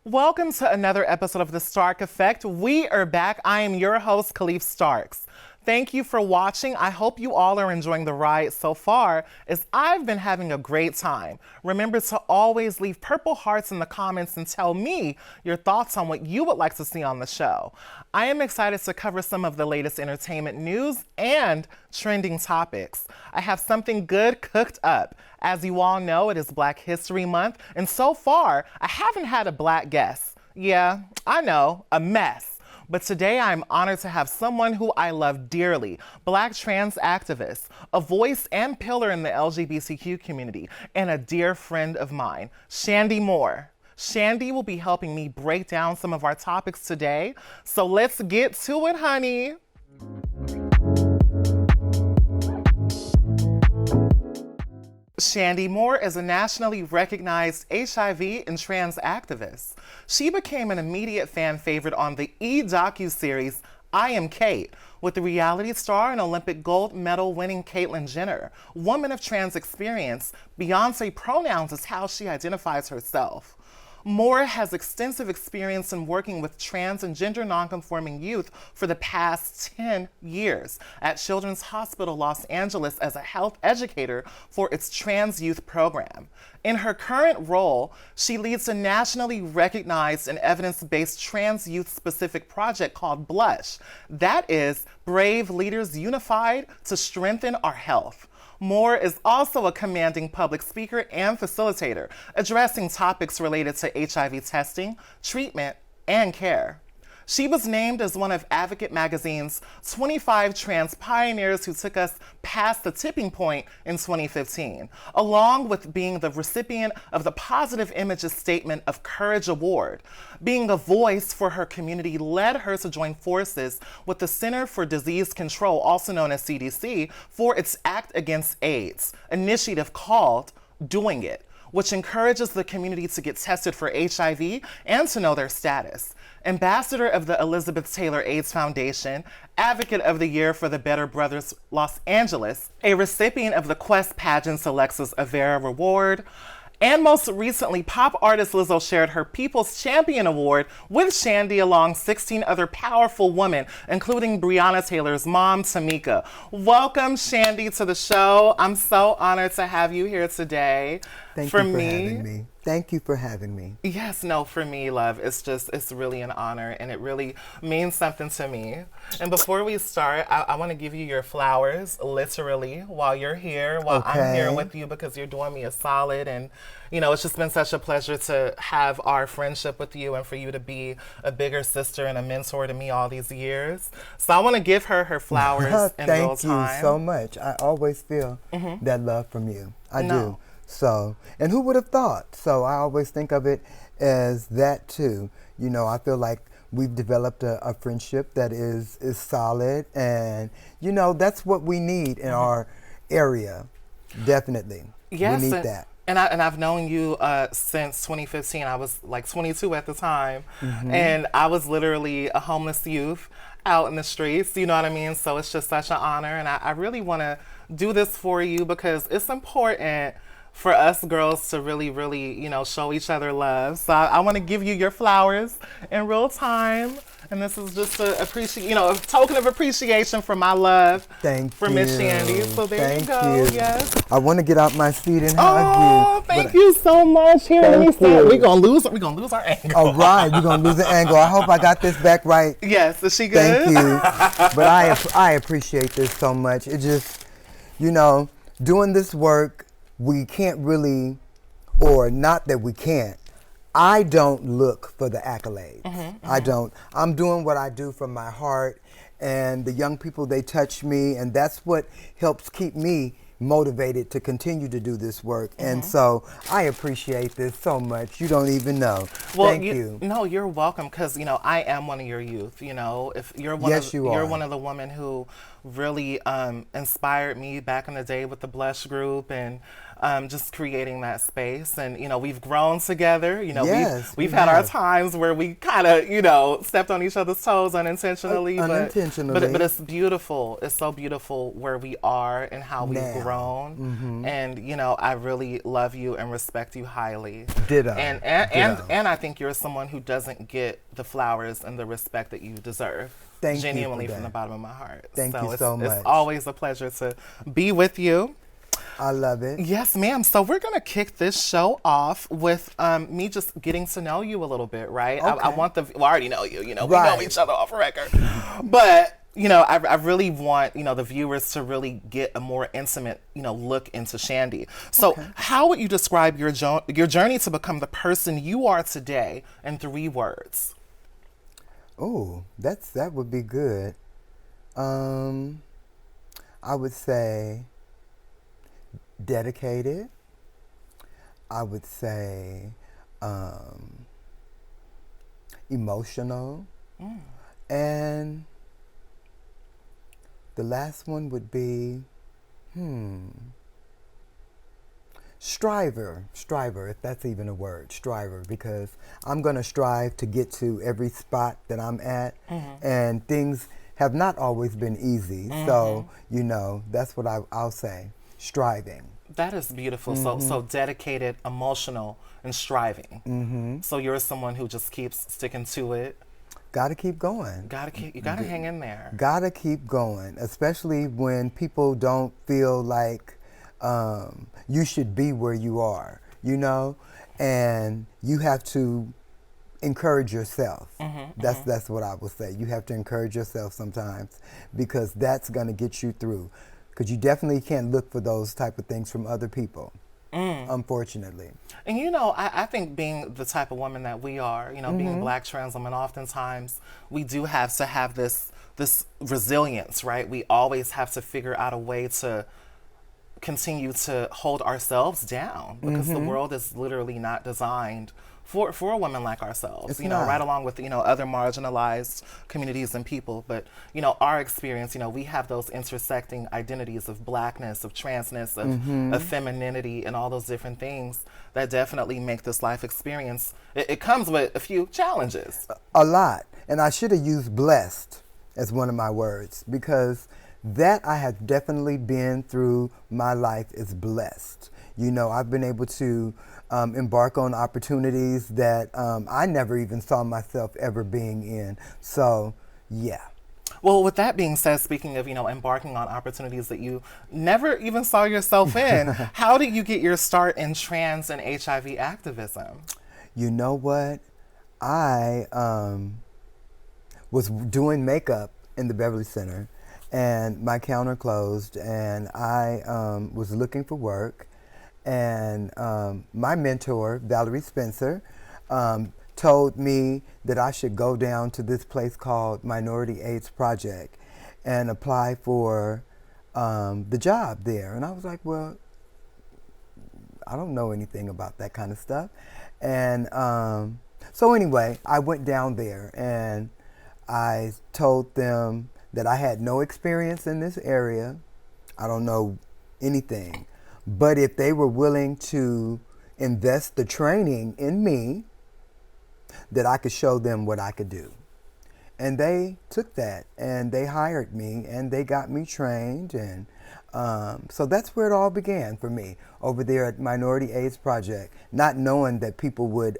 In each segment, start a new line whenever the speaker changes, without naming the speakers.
Welcome to another episode of The Stark Effect. We are back. I am your host, Kaleef Starks. Thank you for watching. I hope you all are enjoying the ride so far, as I've been having a great time. Remember to always leave purple hearts in the comments and tell me your thoughts on what you would like to see on the show. I am excited to cover some of the latest entertainment news and trending topics. I have something good cooked up. As you all know, it is Black History Month, and so far, I haven't had a black guest. Yeah, I know, a mess. But today I'm honored to have someone who I love dearly, Black trans activist, a voice and pillar in the LGBTQ community, and a dear friend of mine, Chandi Moore. Chandi will be helping me break down some of our topics today, so let's get to it, honey. Chandi Moore is a nationally recognized HIV and trans activist. She became an immediate fan favorite on the docuseries I Am Cait with the reality star and Olympic gold medal winning Caitlyn Jenner. Woman of trans experience, Beyonce pronouns is how she identifies herself. Moore has extensive experience in working with trans and gender nonconforming youth for the past 10 years at Children's Hospital Los Angeles as a health educator for its trans youth program. In her current role, she leads a nationally recognized and evidence-based trans youth-specific project called Blush. That is, Brave Leaders Unified to Strengthen Our Health. Moore is also a commanding public speaker and facilitator, addressing topics related to HIV testing, treatment, and care. She was named as one of Advocate Magazine's 25 trans pioneers who took us past the tipping point in 2015, along with being the recipient of the Positive Images Statement of Courage Award. Being a voice for her community led her to join forces with the Center for Disease Control, also known as CDC, for its Act Against AIDS initiative called Doing It, which encourages the community to get tested for HIV and to know their status. Ambassador of the Elizabeth Taylor AIDS Foundation, Advocate of the Year for the Better Brothers Los Angeles, a recipient of the Quest Pageant's Alexis Avera Award, and most recently, pop artist Lizzo shared her People's Champion Award with Chandi along 16 other powerful women, including Breonna Taylor's mom, Tamika. Welcome, Chandi, to the show. I'm so honored to have you here today.
Thank you for having me. Thank you for having me.
Yes, no, for me, love, it's really an honor, and it really means something to me. And before we start, I want to give you your flowers, literally, while you're here, while I'm here with you, because you're doing me a solid. And, you know, it's just been such a pleasure to have our friendship with you and for you to be a bigger sister and a mentor to me all these years. So I want to give her her flowers in real time.
Thank you so much. I always feel that love from you. I do. So, and who would have thought? So I always think of it as that too. You know, I feel like we've developed a friendship that is solid, and you know, that's what we need in our area. Definitely.
Yes,
we need that.
And I've known you since 2015. I was like 22 at the time, and I was literally a homeless youth out in the streets, you know what I mean? So it's just such an honor, and I really want to do this for you because it's important for us girls to really, you know, show each other love. So I want to give you your flowers in real time. And this is just a token of appreciation for my love for Miss Chandi. So there you go. Yes.
I want to get out my seat and hug you.
Oh, thank you so much. Here, let me start. We're gonna lose our angle.
All right, we're gonna lose the angle. I hope I got this back right.
Yes, is she good?
Thank you. But I appreciate this so much. It just, you know, doing this work, we can't really, or not that we can't, I don't look for the accolades. I don't. I'm doing what I do from my heart, and the young people, they touch me, and that's what helps keep me motivated to continue to do this work. And so I appreciate this so much. You don't even know.
Well,
thank you.
No, you're welcome, because, you know, I am one of your youth, you know. If you're one
Yes,
you're one of the women who really inspired me back in the day with the Blush Group and just creating that space. And, you know, we've grown together. You know,
Yes,
we've
we
had our
have.
times where we kind of, you know, stepped on each other's toes unintentionally.
Unintentionally.
But it's beautiful. It's so beautiful where we are and how we've
Now.
grown. And, you know, I really love you and respect you highly.
Ditto.
And I think you're someone who doesn't get the flowers and the respect that you deserve.
Thank you for
Genuinely from
that.
the bottom of my heart.
Thank you so much.
It's always a pleasure to be with you.
I love it.
Yes, ma'am. So we're going to kick this show off with me just getting to know you a little bit, right?
Okay.
I want I already know you, you know,
Right.
we know each other off record. But, you know, I really want, you know, the viewers to really get a more intimate, you know, look into Chandi. So how would you describe your journey to become the person you are today in 3 words?
Oh, that would be good. I would say dedicated. I would say emotional. And the last one would be striver, if that's even a word, striver, because I'm going to strive to get to every spot that I'm at, and things have not always been easy. So, you know, that's what I'll say, striving.
That is beautiful. So dedicated, emotional, and striving. So you're someone who just keeps sticking to it.
Gotta keep going.
You gotta hang in there.
Gotta keep going, especially when people don't feel like you should be where you are, you know, and you have to encourage yourself. That's what I will say. You have to encourage yourself sometimes, because that's gonna get you through. Because you definitely can't look for those type of things from other people, unfortunately.
And you know, I think being the type of woman that we are, you know, being Black trans women, oftentimes we do have to have this resilience, right? We always have to figure out a way to continue to hold ourselves down, because the world is literally not designed for a woman like ourselves,
It's
you know,
not.
right along with, you know, other marginalized communities and people. But, you know, our experience, you know, we have those intersecting identities of Blackness, of transness, of femininity, and all those different things that definitely make this life experience. It comes with a few challenges.
A lot. And I should have used blessed as one of my words, because that I have definitely been through. My life is blessed. You know, I've been able to embark on opportunities that I never even saw myself ever being in. So, yeah.
Well, with that being said, speaking of, you know, embarking on opportunities that you never even saw yourself in, how did you get your start in trans and HIV activism?
You know what? I was doing makeup in the Beverly Center, and my counter closed, and I was looking for work. And my mentor, Valerie Spencer, told me that I should go down to this place called Minority AIDS Project and apply for the job there. And I was like, well, I don't know anything about that kind of stuff. And so anyway, I went down there and I told them that I had no experience in this area. I don't know anything. But if they were willing to invest the training in me, that I could show them what I could do. And they took that and they hired me and they got me trained. And so that's where it all began for me over there at Minority AIDS Project, not knowing that people would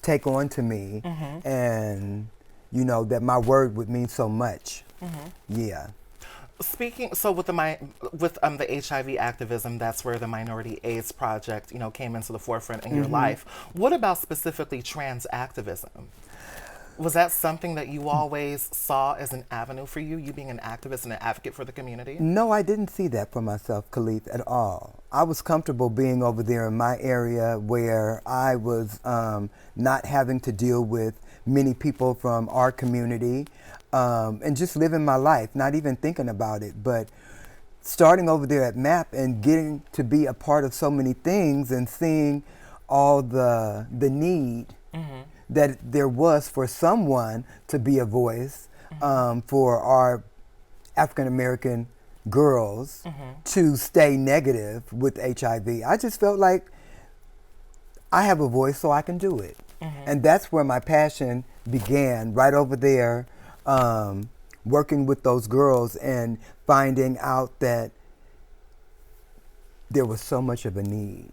take on to me and, you know, that my word would mean so much. Yeah.
So with the HIV activism, that's where the Minority AIDS Project, you know, came into the forefront in your life. What about specifically trans activism? Was that something that you always saw as an avenue for you being an activist and an advocate for the community?
No, I didn't see that for myself, Kaleef, at all. I was comfortable being over there in my area where I was not having to deal with many people from our community. And just living my life, not even thinking about it, but starting over there at MAP and getting to be a part of so many things and seeing all the need that there was for someone to be a voice for our African American girls to stay negative with HIV. I just felt like I have a voice, so I can do it. And that's where my passion began, right over there, working with those girls and finding out that there was so much of a need,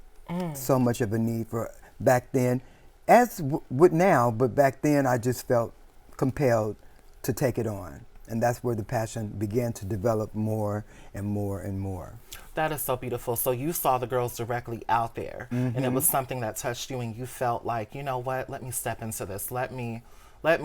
so much of a need for back then, as with now, but back then I just felt compelled to take it on. And that's where the passion began to develop more and more and more.
That is so beautiful. So you saw the girls directly out there, and it was something that touched you, and you felt like, you know what, let me step into this. Let me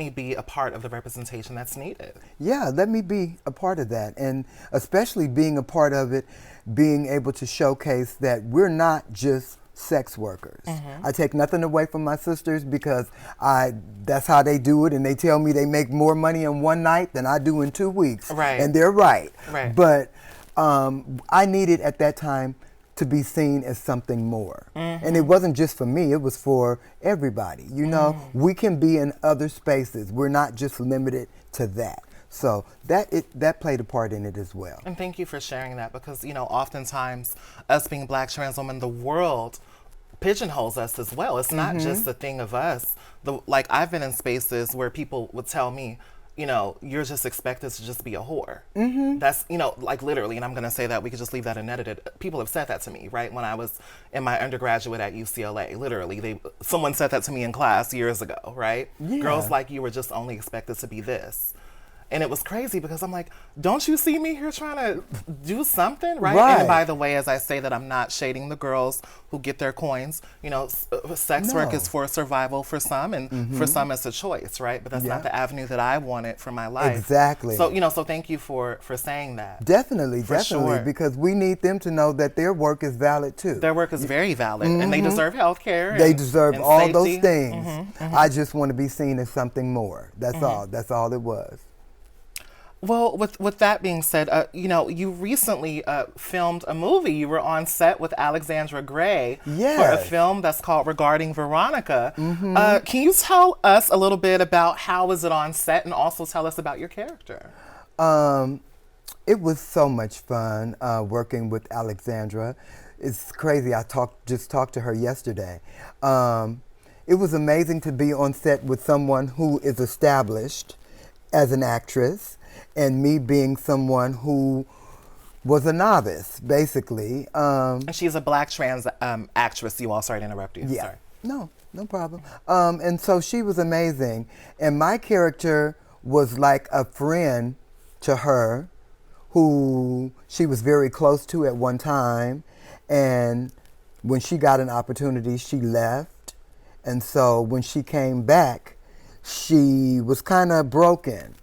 be a part of the representation that's needed.
Yeah, let me be a part of that. And especially being a part of it, being able to showcase that we're not just sex workers. I take nothing away from my sisters because that's how they do it, and they tell me they make more money in one night than I do in 2 weeks.
Right.
And they're right.
Right.
But I needed at that time to be seen as something more. And it wasn't just for me, it was for everybody. You know, we can be in other spaces. We're not just limited to that. So that played a part in it as well.
And thank you for sharing that, because, you know, oftentimes us being Black trans women, the world pigeonholes us as well. It's not just a thing of us. Like, I've been in spaces where people would tell me, you know, you're just expected to just be a whore. That's, you know, like literally, and I'm going to say that, we could just leave that unedited. People have said that to me, right? When I was in my undergraduate at UCLA, literally, someone said that to me in class years ago, right?
Yeah.
Girls like you were just only expected to be this. And it was crazy because I'm like, don't you see me here trying to do something, right?
Right.
And by the way, as I say that, I'm not shading the girls who get their coins. You know, sex work is for survival for some, and for some it's a choice, right? But that's not the avenue that I wanted for my life.
Exactly.
So, you know, so thank you for saying that.
Definitely,
For sure.
because we need them to know that their work is valid too.
Their work is very valid, and they deserve health care.
They deserve
and
all
safety.
those things. I just want to be seen as something more. That's all. That's all it was.
Well, with that being said, you know, you recently filmed a movie. You were on set with Alexandra Gray for a
Yes.
film that's called Regarding Veronica. Can you tell us a little bit about how was it on set, and also tell us about your character?
It was so much fun working with Alexandra. It's crazy. I just talked to her yesterday. It was amazing to be on set with someone who is established as an actress, and me being someone who was a novice, basically.
And she's a Black trans actress. You all, sorry to interrupt you.
Yeah.
Sorry.
No problem. And so she was amazing. And my character was like a friend to her who she was very close to at one time. And when she got an opportunity, she left. And so when she came back, she was kind of broken.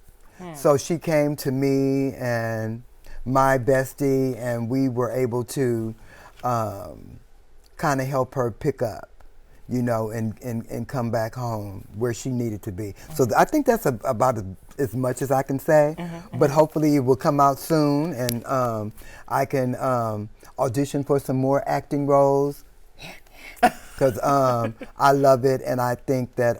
So she came to me and my bestie, and we were able to kind of help her pick up, you know, and come back home where she needed to be. So I think that's about as much as I can say, but hopefully it will come out soon, and I can audition for some more acting roles, because I love it, and I think that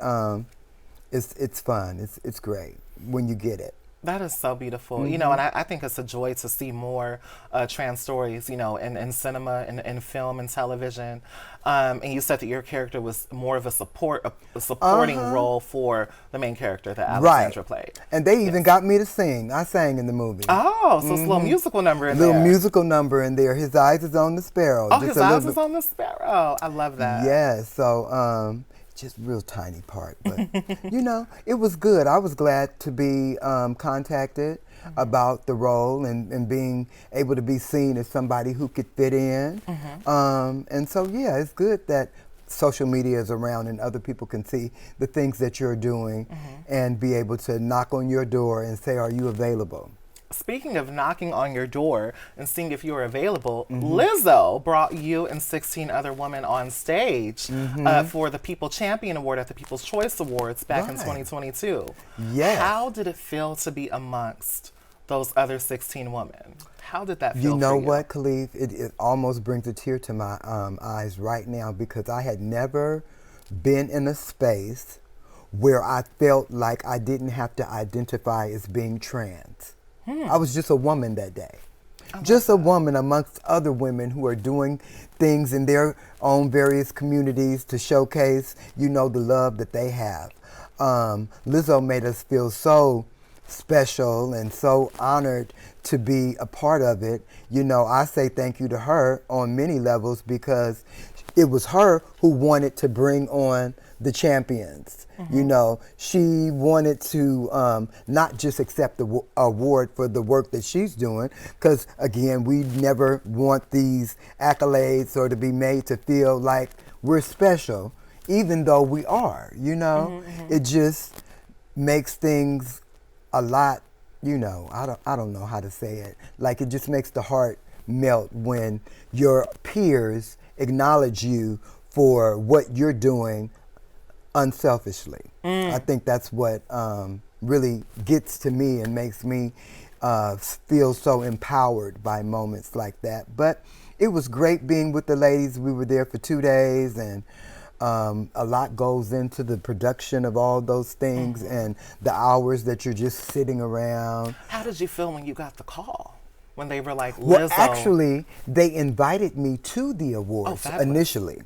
it's fun. It's great when you get it.
That is so beautiful. You know, and I think it's a joy to see more trans stories, you know, in cinema and in film and television. And you said that your character was more of a supporting role for the main character that Alexandra played.
And they even got me to sing. I sang in the movie.
Oh, so it's a little musical number in there.
Little musical number in there. His eyes is on the sparrow.
Oh, his eyes is on the sparrow. I love that.
Yes. So just real tiny part, but you know, it was good. I was glad to be contacted about the role, and being able to be seen as somebody who could fit in. And so, yeah, it's good that social media is around and other people can see the things that you're doing and be able to knock on your door and say, are you available?
Speaking of knocking on your door and seeing if you're available, Lizzo brought you and 16 other women on stage for the People Champion Award at the People's Choice Awards back in 2022.
Yes.
How did it feel to be amongst those other 16 women? How did that feel
You know
for you?
what, Kaleef? It almost brings a tear to my eyes right now, because I had never been in a space where I felt like I didn't have to identify as being trans. I was just a woman that day. Just a woman amongst other women who are doing things in their own various communities to showcase, the love that they have. Lizzo made us feel so special and so honored to be a part of it. I say thank you to her on many levels because it was her who wanted to bring on the champions. She wanted to not just accept the award for the work that she's doing, because again, we never want these accolades or to be made to feel like we're special, even though we are. It just makes things a lot. I don't know how to say it. Like, it just makes the heart melt when your peers acknowledge you for what you're doing unselfishly. I think that's what really gets to me and makes me feel so empowered by moments like that. But it was great being with the ladies. We were there for 2 days, and a lot goes into the production of all those things and the hours that you're just sitting around.
How did you feel when you got the call? When they were like, Lizzo?
Well, actually, they invited me to the awards initially.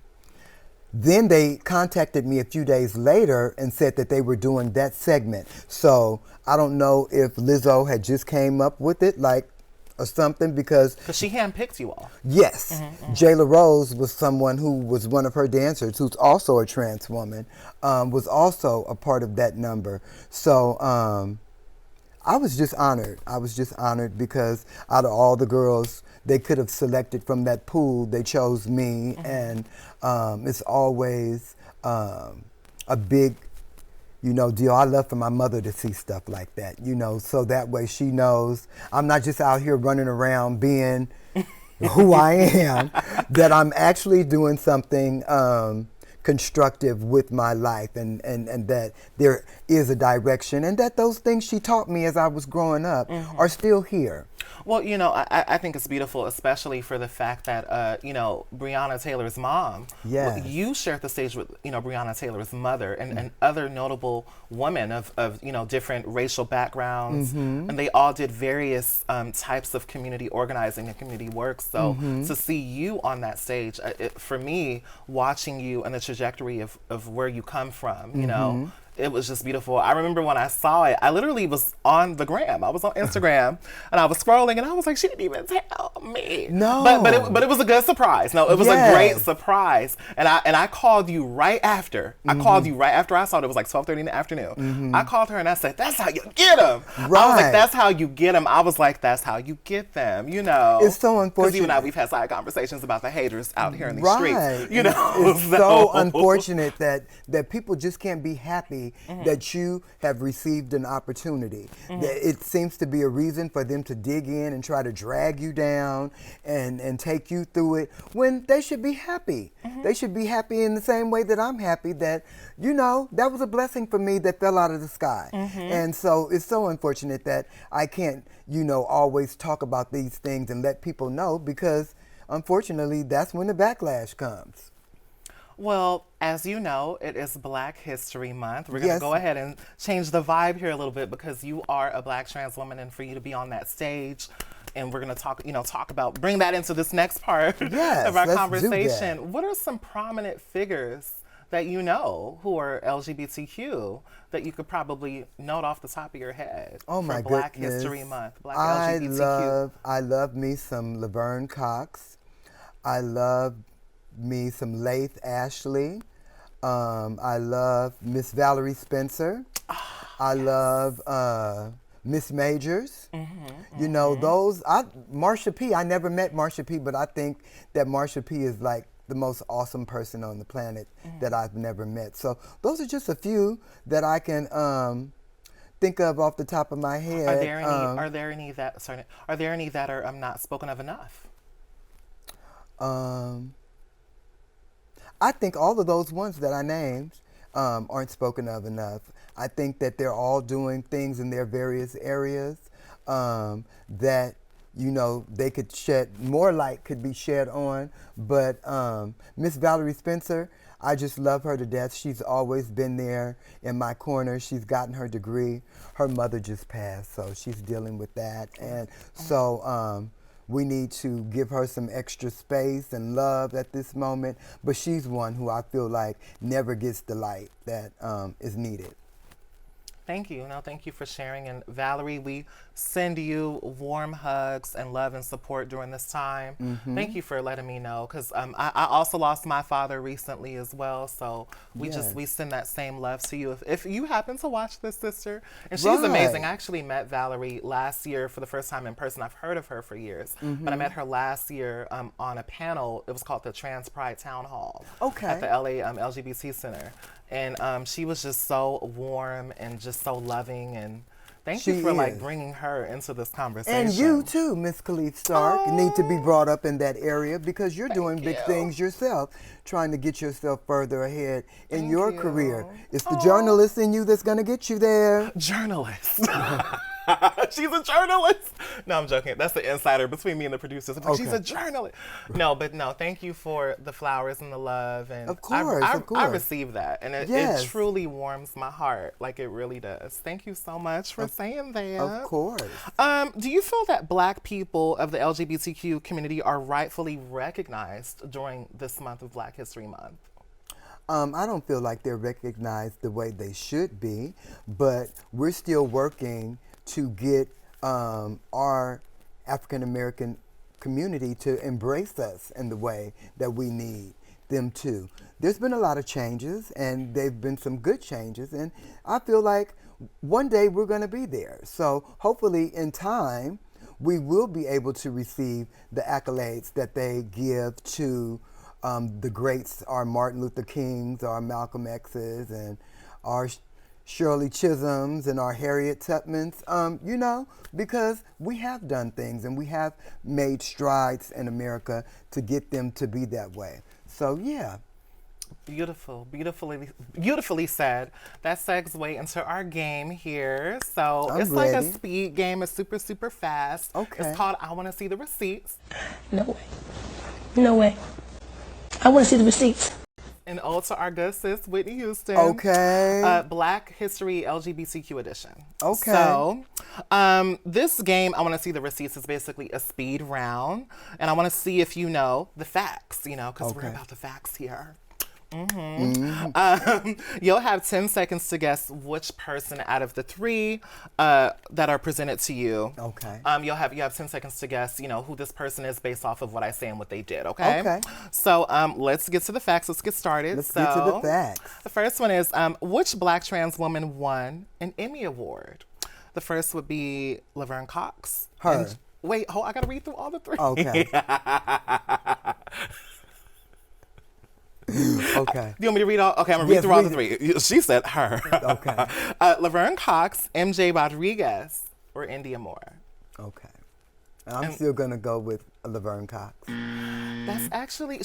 Then they contacted me a few days later and said that they were doing that segment. So I don't know if Lizzo had just came up with it, or something, because
she handpicked you all.
Yes. Jayla Rose was someone who was one of her dancers, who's also a trans woman, was also a part of that number. So I was just honored. I was just honored because out of all the girls they could have selected from that pool, they chose me. And it's always a big, deal. I love for my mother to see stuff like that, so that way she knows I'm not just out here running around being who I am, that I'm actually doing something constructive with my life, and that there is a direction, and that those things she taught me as I was growing up are still here.
Well, I think it's beautiful, especially for the fact that, Breonna Taylor's mom, you shared the stage with, Breonna Taylor's mother and other notable women of different racial backgrounds. And they all did various types of community organizing and community work. So to see you on that stage, for me, watching you and the trajectory of where you come from, it was just beautiful. I remember when I saw it, I literally was on the gram. I was on Instagram and I was scrolling and I was like, she didn't even tell me.
No.
But it was a good surprise. No, it was a great surprise. And I called you right after. I called you right after I saw it. It was like 12:30 in the afternoon. I called her and I said, that's how you get them.
Right.
I was like, that's how you get them. I was like, that's how you get them,
It's so unfortunate.
Because you and I, we've had side conversations about the haters out here in these streets.
It's so unfortunate that people just can't be happy that you have received an opportunity. It seems to be a reason for them to dig in and try to drag you down and take you through it when they should be happy. They should be happy in the same way that I'm happy that, that was a blessing for me that fell out of the sky. And so it's so unfortunate that I can't, always talk about these things and let people know, because unfortunately that's when the backlash comes.
Well, as you know, it is Black History Month. We're going to go ahead and change the vibe here a little bit, because you are a Black trans woman, and for you to be on that stage, and we're going to talk about, bring that into this next part of our conversation. What are some prominent figures that who are LGBTQ that you could probably note off the top of your head
for
Black History Month? Black LGBTQ.
I love me some Laverne Cox. I love me some Laith Ashley. I love Miss Valerie Spencer. I love Miss Majors. Those. Marsha P. I never met Marsha P., but I think that Marsha P. is like the most awesome person on the planet that I've never met. So those are just a few that I can think of off the top of my head.
Are there any that are not spoken of enough?
I think all of those ones that I named aren't spoken of enough. I think that they're all doing things in their various areas that, they could shed, more light could be shed on. But Miss Valerie Spencer, I just love her to death. She's always been there in my corner. She's gotten her degree. Her mother just passed, so she's dealing with that. And so we need to give her some extra space and love at this moment. But she's one who I feel like never gets the light that is needed.
Thank you. No, thank you for sharing. And Valerie, we send you warm hugs and love and support during this time. Thank you for letting me know, because I also lost my father recently as well. So we send that same love to you. If you happen to watch this, sister, and she's amazing. I actually met Valerie last year for the first time in person. I've heard of her for years, but I met her last year on a panel. It was called the Trans Pride Town Hall at the LA LGBT Center. And she was just so warm and just so loving, and thank you for like bringing her into this conversation.
And you too, Miss Kaleef Starks, need to be brought up in that area because you're doing big things yourself, trying to get yourself further ahead in your career. It's the journalist in you that's going to get you there.
Journalist. She's a journalist. No, I'm joking. That's the insider between me and the producers. Like, she's a journalist. No, but no, thank you for the flowers and the love. And
of course.
I receive that. And it truly warms my heart. Like, it really does. Thank you so much for saying that.
Of course.
Do you feel that Black people of the LGBTQ community are rightfully recognized during this month of Black History Month?
I don't feel like they're recognized the way they should be, but we're still working to get our African American community to embrace us in the way that we need them to. There's been a lot of changes, and they've been some good changes, and I feel like one day we're going to be there. So hopefully in time, we will be able to receive the accolades that they give to the greats, our Martin Luther Kings, our Malcolm X's, and our Shirley Chisholms and our Harriet Tubmans, you know, because we have done things and we have made strides in America to get them to be that way. So, yeah.
Beautiful, beautifully said. That segue into our game here. So it's
ready.
like a speed game. It's super, super fast.
Okay.
It's called I Want to See the Receipts.
No way. No way. I want to see the receipts.
And ode to our good sis, Whitney Houston.
Okay.
Black History LGBTQ edition.
Okay.
So, this game, I Want to See the Receipts, is basically a speed round. And I want to see if you know the facts, you know, because we're about the facts here. You'll have 10 seconds to guess which person out of the three that are presented to you.
Okay.
You have 10 seconds to guess, you know, who this person is based off of what I say and what they did. Okay.
Okay.
So let's get to the facts. Let's get started.
Let's get to the facts.
The first one is which Black trans woman won an Emmy Award? The first would be Laverne Cox.
Her.
Wait, I gotta read through all the three.
Okay. Okay.
You want me to read all? Okay, I'm gonna read through all the three. She said her.
Okay.
Laverne Cox, MJ Rodriguez, or India Moore.
Okay. I'm still gonna go with Laverne Cox.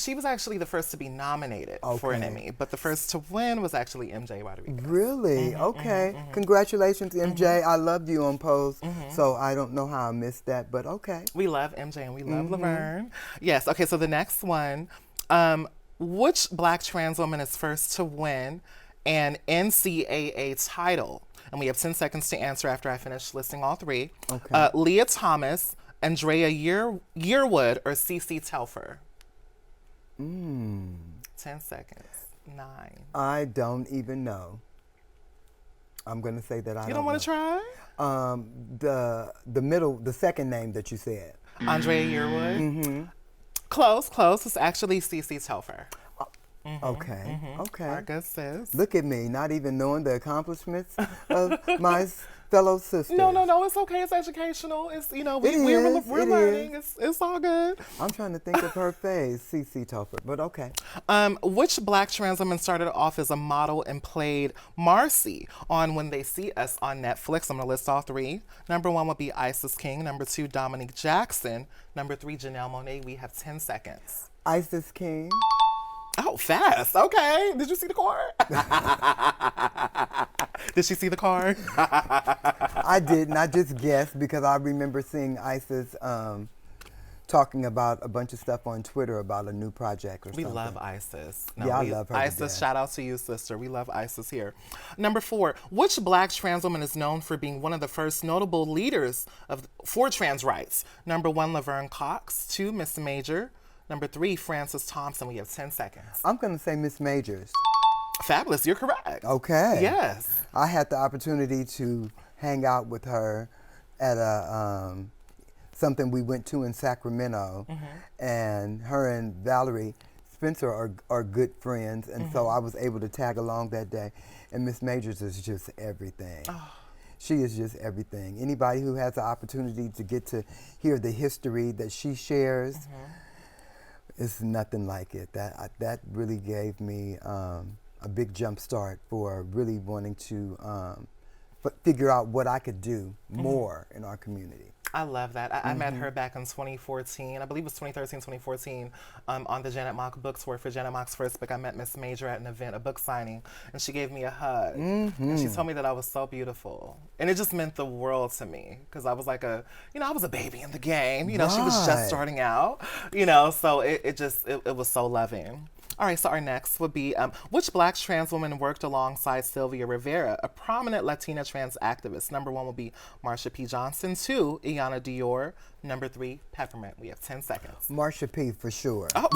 She was actually the first to be nominated for an Emmy, but the first to win was actually MJ Rodriguez.
Really? Okay. Congratulations, MJ. I loved you on Pose, so I don't know how I missed that, but okay.
We love MJ and we love Laverne. Yes. Okay. So the next one. Which Black trans woman is first to win an NCAA title? And we have 10 seconds to answer after I finish listing all three.
Okay.
Leah Thomas, Andrea Yearwood, or CeCe Telfer? 10 seconds. 9.
I don't even know. I'm going to say that I don't know.
You don't want to try?
The second name that you said.
Andrea Yearwood? Close. It's actually CeCe Telfer.
Okay.
Our good sis.
Look at me, not even knowing the accomplishments of my fellow sisters.
No, it's okay. It's educational. It's, you know, we're learning. It's all good.
I'm trying to think of her face, CeCe Telfer, but okay.
Which Black trans woman started off as a model and played Marcy on When They See Us on Netflix? I'm going to list all three. Number 1 would be Isis King. Number 2, Dominique Jackson. Number 3, Janelle Monáe. We have 10 seconds.
Isis King.
Oh, fast. Okay. Did you see the card? Did she see the card?
I didn't. I just guessed because I remember seeing Isis talking about a bunch of stuff on Twitter about a new project or
We
something.
love Isis.
Yeah, I love her to
Isis,
death.
shout out to you, sister. We love Isis here. Number 4, which black trans woman is known for being one of the first notable leaders for trans rights? Number 1, Laverne Cox. 2, Miss Major. Number 3, Frances Thompson. We have 10 seconds.
I'm going to say Miss Majors.
Fabulous, you're correct.
Okay.
Yes.
I had the opportunity to hang out with her at a something we went to in Sacramento, and her and Valerie Spencer are good friends, and so I was able to tag along that day. And Miss Majors is just everything. She is just everything. Anybody who has the opportunity to get to hear the history that she shares, it's nothing like it. That really gave me a big jump start for really wanting to figure out what I could do more in our community.
I love that. I met her back in 2014. I believe it was 2013, 2014, on the Janet Mock book tour for Janet Mock's first book. I met Miss Major at an event, a book signing, and she gave me a hug. And she told me that I was so beautiful. And it just meant the world to me, because I was like I was a baby in the game. She was just starting out, so it was so loving. All right, so our next would be, which black trans woman worked alongside Sylvia Rivera, a prominent Latina trans activist? Number 1 will be Marsha P. Johnson. 2, Iyanla Dior. Number 3, Peppermint. We have 10 seconds.
Marsha P. for sure.
Oh.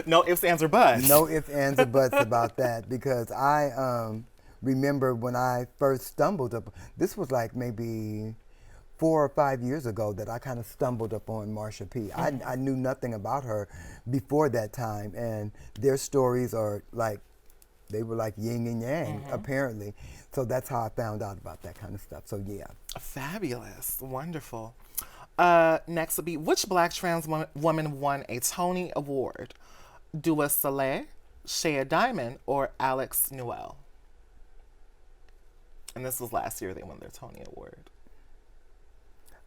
No ifs, ands, or buts.
No ifs, ands, or buts about that, because I remember when I first stumbled up, this was like maybe 4 or 5 years ago that I kind of stumbled upon Marsha P. I knew nothing about her before that time, and their stories are like, they were like yin and yang, apparently. So that's how I found out about that kind of stuff. So yeah.
Fabulous. Wonderful. Next would be, which black trans woman won a Tony Award? Dua Saleh, Shea Diamond, or Alex Newell? And this was last year they won their Tony Award.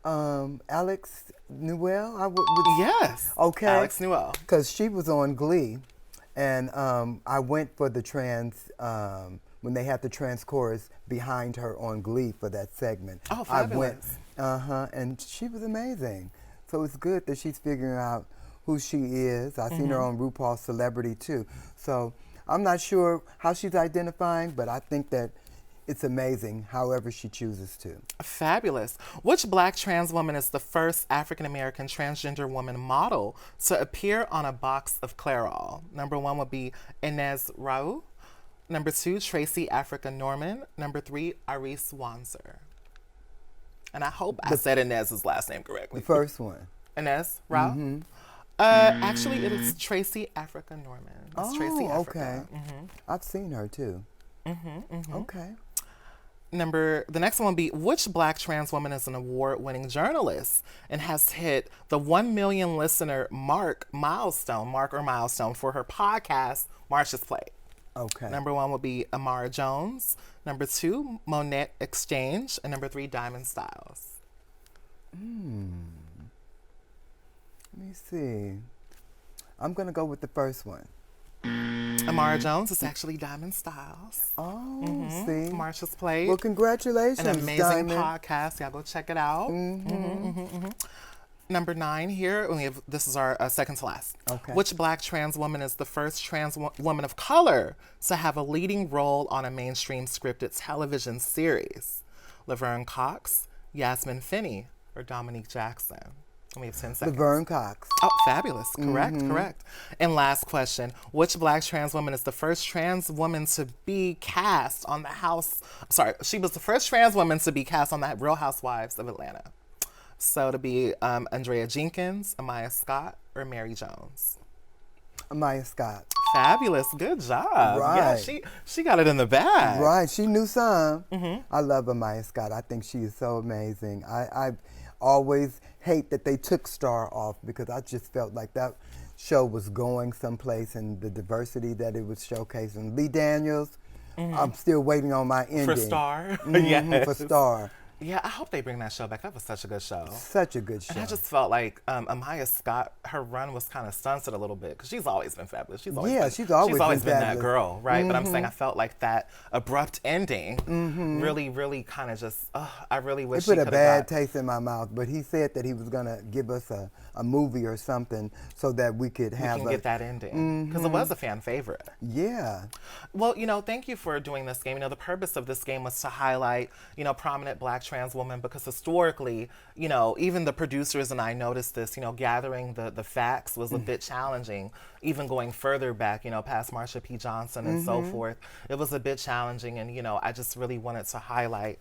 Alex Newell?
Yes.
Okay.
Alex Newell.
Because she was on Glee, and I went for the trans, when they had the trans chorus behind her on Glee for that segment.
Oh, fabulous.
I went, and she was amazing. So it's good that she's figuring out who she is. I've seen her on RuPaul's Celebrity too. So I'm not sure how she's identifying, but I think that it's amazing however she chooses to.
Fabulous. Which black trans woman is the first African-American transgender woman model to appear on a box of Clairol? Number 1 would be Inez Rau. Number 2, Tracy Africa Norman. Number 3, Iris Wanzer. And I hope I said Inez's last name correctly.
The first one.
Inez Rau? Actually, it is Tracy Africa Norman. It's Tracy Africa.
Okay. I've seen her too. Okay.
The next one will be, which black trans woman is an award-winning journalist and has hit the 1 million listener mark or milestone for her podcast, Marsha's Plate?
Okay.
Number 1 will be Amara Jones. Number 2, Monette Exchange. And number 3, Diamond Styles.
Let me see. I'm going to go with the first one.
Amara Jones is actually Diamond Styles.
Oh, see.
Marsha's Plate.
Well, congratulations,
An amazing
Diamond.
podcast. Y'all go check it out. Number 9 here, this is our second to last.
Okay.
Which black trans woman is the first trans woman of color to have a leading role on a mainstream scripted television series? Laverne Cox, Yasmin Finney, or Dominique Jackson? And we have 10 seconds.
Laverne Cox.
Oh, fabulous. Correct. And last question. Which black trans woman is the first trans woman to be cast on she was the first trans woman to be cast on the Real Housewives of Atlanta. So to be Andrea Jenkins, Amaya Scott, or Mary Jones?
Amaya Scott.
Fabulous. Good job.
Right.
Yeah, she got it in the bag.
Right. She knew some. I love Amaya Scott. I think she is so amazing. I always hate that they took Star off, because I just felt like that show was going someplace, and the diversity that it was showcasing. Lee Daniels, I'm still waiting on my ending.
For Star? Yes.
For Star.
Yeah, I hope they bring that show back. That was such a good show.
Such a good show.
And I just felt like Amaya Scott, her run was kind of stunted a little bit because she's always been fabulous. She's always
she's always
been that
fabulous.
girl, right? But I'm saying I felt like that abrupt ending really, really kind of just, I really wish
It put
she
a
could
bad
have got.
taste in my mouth, but he said that he was going to give us a movie or something so that we could have
Can get that ending because it was a fan favorite.
Yeah.
Well, thank you for doing this game. The purpose of this game was to highlight, prominent Black trans women because historically, even the producers and I noticed this, gathering the facts was a bit challenging, even going further back, past Marsha P. Johnson and so forth. It was a bit challenging and, I just really wanted to highlight,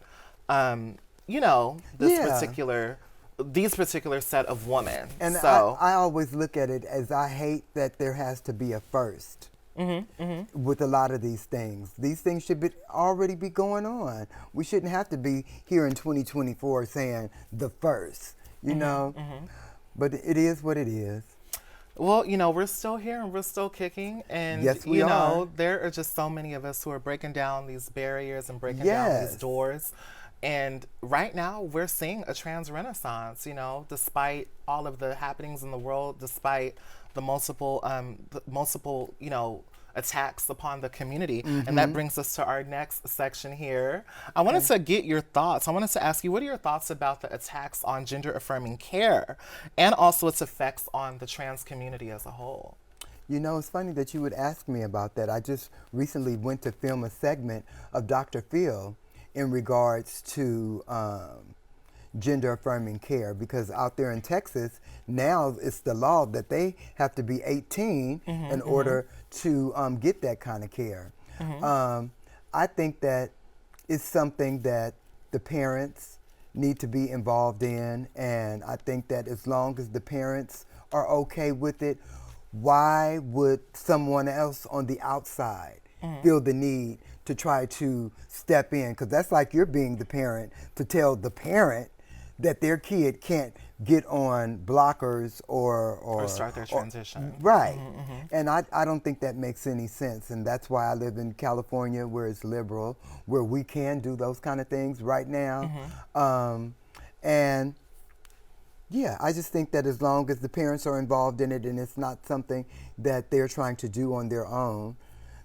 these particular set of women.
And
so
I always look at it as I hate that there has to be a first. With a lot of these things. These things should already be going on. We shouldn't have to be here in 2024 saying the first, you know? But it is what it is.
Well, we're still here and we're still kicking. And,
Yes, we are.
there are just so many of us who are breaking down these barriers and breaking down these doors. And right now we're seeing a trans renaissance, despite all of the happenings in the world, despite the multiple, attacks upon the community. And that brings us to our next section here. I wanted to get your thoughts. I wanted to ask you, what are your thoughts about the attacks on gender affirming care and also its effects on the trans community as a whole?
It's funny that you would ask me about that. I just recently went to film a segment of Dr. Phil in regards to gender affirming care, because out there in Texas now it's the law that they have to be 18 in order to get that kind of care. I think that it's something that the parents need to be involved in, and I think that as long as the parents are okay with it, why would someone else on the outside feel the need to try to step in? Because that's like you're being the parent to tell the parent that their kid can't get on blockers or
start their transition.
Right. And I don't think that makes any sense. And that's why I live in California, where it's liberal, where we can do those kind of things right now. And yeah, I just think that as long as the parents are involved in it and it's not something that they're trying to do on their own,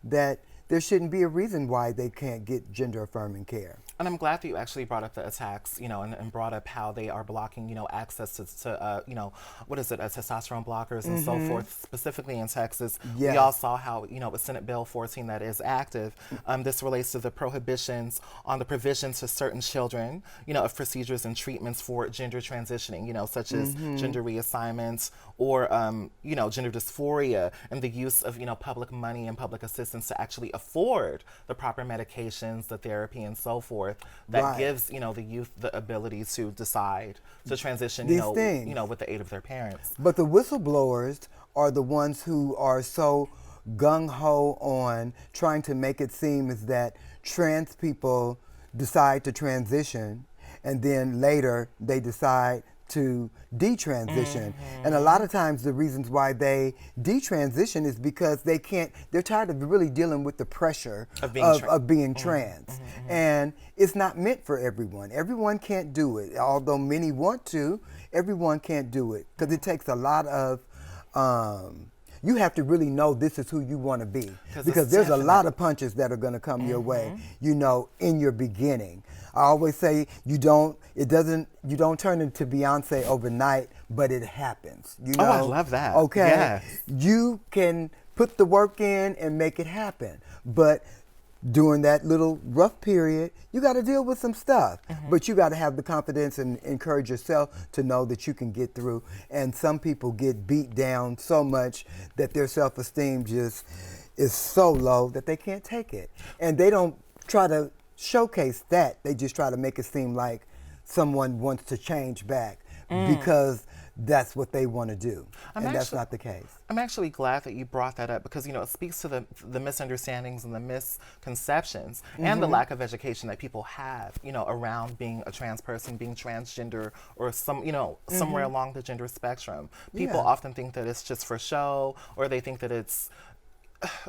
that there shouldn't be a reason why they can't get gender affirming care.
And I'm glad that you actually brought up the attacks, and brought up how they are blocking, access to testosterone blockers and so forth, specifically in Texas.
Yes.
We all saw how, with Senate Bill 14 that is active, this relates to the prohibitions on the provisions to certain children, of procedures and treatments for gender transitioning, such as gender reassignments or, gender dysphoria, and the use of, public money and public assistance to actually afford the proper medications, the therapy, and so forth. That gives, the youth the ability to decide to transition,
These things.
with the aid of their parents.
But the whistleblowers are the ones who are so gung-ho on trying to make it seem as that trans people decide to transition and then later they decide to detransition. And a lot of times the reasons why they detransition is because they're tired of really dealing with the pressure of being trans. And it's not meant for everyone. Everyone can't do it. Although many want to, everyone can't do it because it takes a lot of you have to really know this is who you want to be, because there's a lot of punches that are going to come your way, in your beginning. I always say you don't turn into Beyonce overnight, but it happens.
Oh, I love that.
Okay.
Yes.
You can put the work in and make it happen, but during that little rough period, you got to deal with some stuff, but you got to have the confidence and encourage yourself to know that you can get through. And some people get beat down so much that their self-esteem just is so low that they can't take it. And they don't try to showcase that. They just try to make it seem like someone wants to change back because that's what they want to do. That's not the case.
I'm actually glad that you brought that up because, it speaks to the misunderstandings and the misconceptions and the lack of education that people have, around being a trans person, being transgender, or somewhere along the gender spectrum. People often think that it's just for show, or they think that it's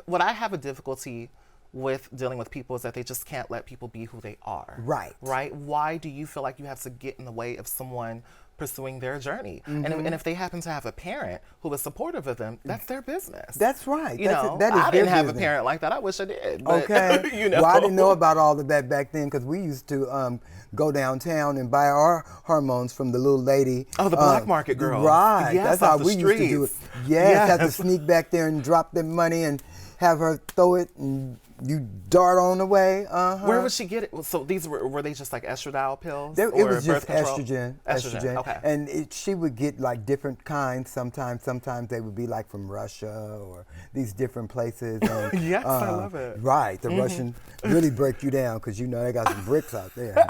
what I have a difficulty with dealing with people is that they just can't let people be who they are.
Right.
Right? Why do you feel like you have to get in the way of someone pursuing their journey? And if they happen to have a parent who is supportive of them, that's their business.
That's right.
You know, I didn't have a parent like that. I wish I did. But,
Okay.
you know.
Well, I didn't know about all of that back then because we used to go downtown and buy our hormones from the little lady.
Oh, the black market girl.
Right.
Yes,
that's how
off the
we used to do it.
streets.
Yes, have to
Yes.
sneak back there and drop the money and have her throw it and you dart on the way.
Where would she get it? So these were they just like estradiol pills?
It
or
was just
birth control?
estrogen.
Okay.
And she would get like different kinds sometimes. Sometimes they would be like from Russia or these different places. And,
Yes, I love it.
Right. The Russians really break you down because, you know, they got some bricks out there.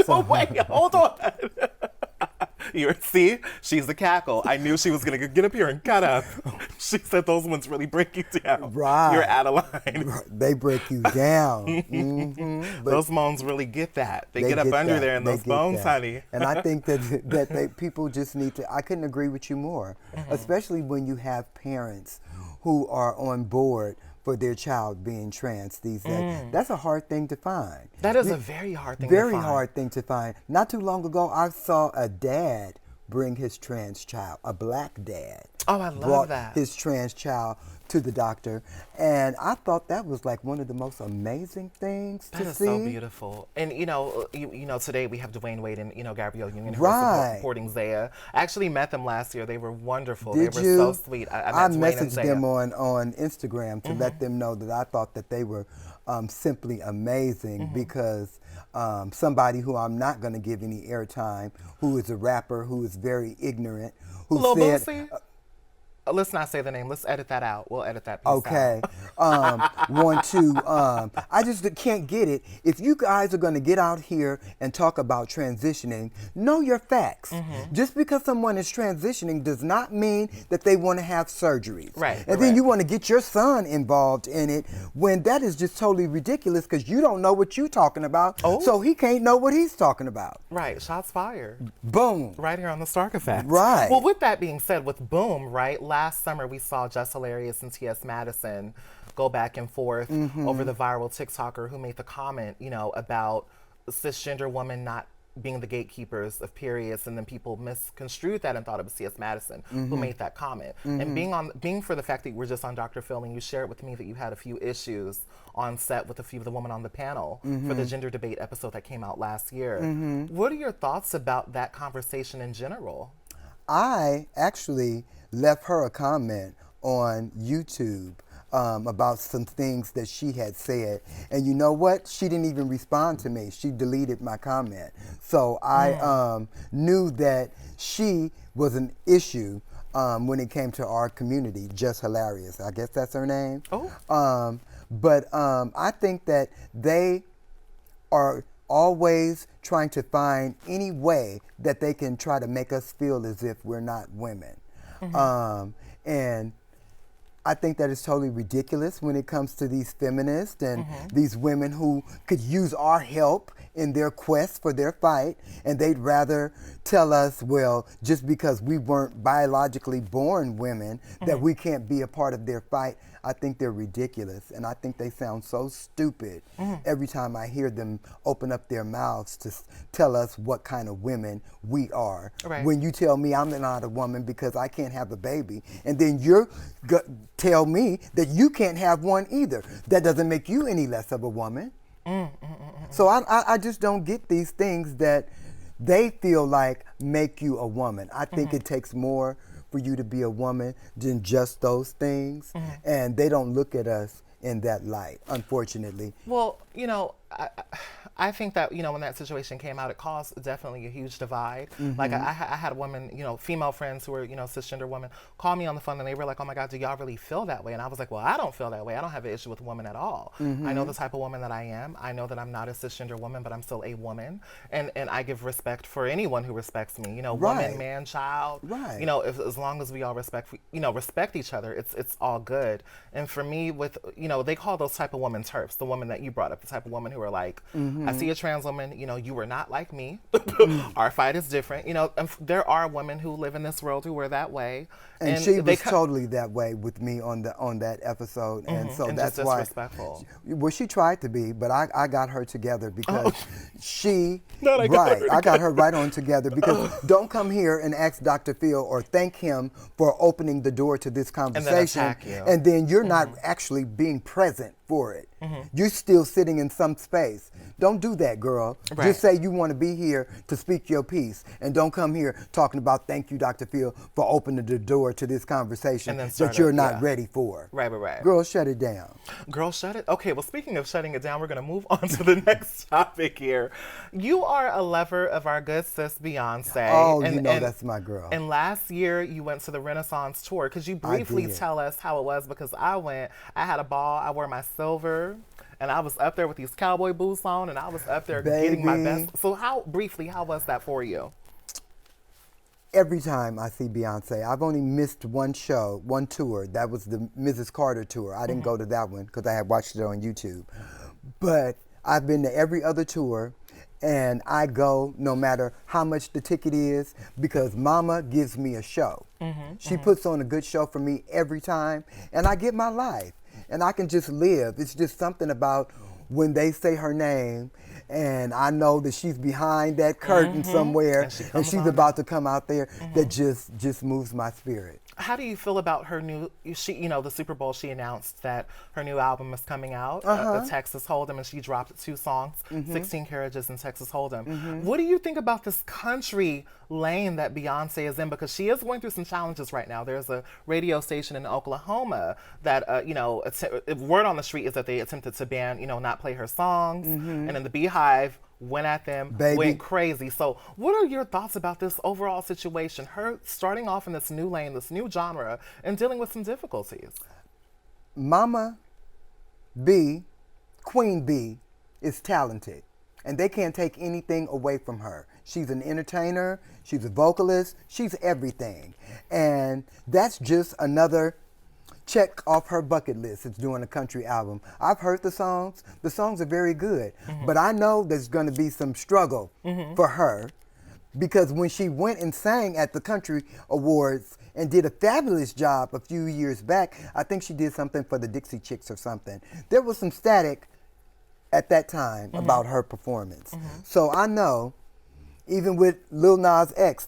No, wait, hold on. See, she's the cackle. I knew she was going to get up here and cut up. She said those ones really break you down.
Right.
You're out of line.
They break you down. But
those moans really get that. They get up under
that.
there in
They
those
get
bones,
that.
honey.
And I think that people just need to, I couldn't agree with you more, especially when you have parents who are on board for their child being trans these days. That's a hard thing to find.
That is a very hard thing to find.
Very hard thing to find. Not too long ago, I saw a dad bring his trans child, a black dad.
Oh, I love
brought
that.
his trans child to the doctor, and I thought that was like one of the most amazing things to see.
That is so beautiful. And you know, today we have Dwayne Wade and Gabrielle Union who
Right.
are supporting Zaya. I actually met them last year. They were wonderful.
Did
they were
you?
so sweet. I met Dwayne and
messaged
Zaya.
them on Instagram to let them know that I thought that they were simply amazing because somebody who I'm not going to give any airtime, who is a rapper, who is very ignorant, who
Lil
said,
Boosie? Let's not say the name. Let's edit that out. We'll edit that piece
okay,
out.
want to, I just can't get it. If you guys are going to get out here and talk about transitioning, know your facts. Just because someone is transitioning does not mean that they want to have surgeries.
Right,
And then
right.
you want to get your son involved in it when that is just totally ridiculous because you don't know what you're talking about, so he can't know what he's talking about.
Right. Shots fired.
Boom.
Right here on the Stark Effect.
Right.
Well, with that being said, with Boom, right, last summer we saw Just Hilarious and T.S. Madison go back and forth over the viral TikToker who made the comment, about cisgender women not being the gatekeepers of periods, and then people misconstrued that and thought it was T.S. Madison who made that comment. And being for the fact that you were just on Dr. Phil and you shared with me that you had a few issues on set with a few of the women on the panel for the gender debate episode that came out last year. What are your thoughts about that conversation in general?
I actually left her a comment on YouTube about some things that she had said. And you know what? She didn't even respond to me. She deleted my comment. So I knew that she was an issue when it came to our community, Just Hilarious. I guess that's her name. But I think that they are always trying to find any way that they can try to make us feel as if we're not women. And I think that is totally ridiculous when it comes to these feminists and these women who could use our help in their quest for their fight, and they'd rather tell us, well, just because we weren't biologically born women, that we can't be a part of their fight. I think they're ridiculous, and I think they sound so stupid every time I hear them open up their mouths to tell us what kind of women we are.
Right.
When you tell me I'm not a woman because I can't have a baby, and then you tell me that you can't have one either, that doesn't make you any less of a woman. So I just don't get these things that they feel like make you a woman. I think it takes more for you to be a woman than just those things, and they don't look at us in that light, unfortunately.
Well, I think that, when that situation came out, it caused definitely a huge divide. Like I had women, female friends who were, cisgender women, call me on the phone and they were like, oh my God, do y'all really feel that way? And I was like, well, I don't feel that way. I don't have an issue with women at all. I know the type of woman that I am. I know that I'm not a cisgender woman, but I'm still a woman. And I give respect for anyone who respects me, woman, man, child.
Right.
As long as we all respect each other, it's all good. And for me, with, they call those type of women TERFs, the woman that you brought up, the type of woman who are were like, I see a trans woman, you know, you were not like me. Our fight is different. You know, and there are women who live in this world who were that way.
And she was totally that way with me on that episode, and so
and
that's
just
why.
Disrespectful.
Well, she tried to be, but I got her together because she
I
got her right on together because don't come here and ask Dr. Phil or thank him for opening the door to this conversation,
attack you.
and then you're not actually being present for it. You're still sitting in some space. Don't do that, girl.
Right.
Just say you want to be here to speak your piece, and don't come here talking about thank you, Dr. Phil, for opening the door to this conversation that you're not ready for.
Right.
Girl, shut it down.
Girl, shut it. Okay, well, speaking of shutting it down, we're going to move on to the next topic here. You are a lover of our good sis, Beyonce.
Oh, you know that's my girl.
And last year, you went to the Renaissance tour. Could you briefly tell us how it was? Because I had a ball, I wore my silver, and I was up there with these cowboy boots on, and I was up there getting my best. So how was that for you?
Every time I see Beyonce, I've only missed one tour. That was the Mrs. Carter tour. I didn't go to that one because I had watched it on YouTube. But I've been to every other tour, and I go no matter how much the ticket is because Mama gives me a show. She puts on a good show for me every time, and I get my life. And I can just live. It's just something about when they say her name and I know that she's behind that curtain somewhere and she's about to come out there, that just moves my spirit.
How do you feel about her new, the Super Bowl, she announced that her new album is coming out, the Texas Hold'em, and she dropped 2 songs, 16 Carriages and Texas Hold'em. What do you think about this country lane that Beyonce is in? Because she is going through some challenges right now. There's a radio station in Oklahoma that, word on the street is that they attempted to ban, not play her songs, and then the Beehive went at them, went crazy. So what are your thoughts about this overall situation? Her starting off in this new lane, this new genre, and dealing with some difficulties.
Mama B, Queen B, is talented, and they can't take anything away from her. She's an entertainer, she's a vocalist, she's everything. And that's just another check off her bucket list. It's doing a country album. I've heard the songs. The songs are very good. But I know there's going to be some struggle for her because when she went and sang at the Country Awards and did a fabulous job a few years back, I think she did something for the Dixie Chicks or something. There was some static at that time about her performance. So I know, even with Lil Nas X,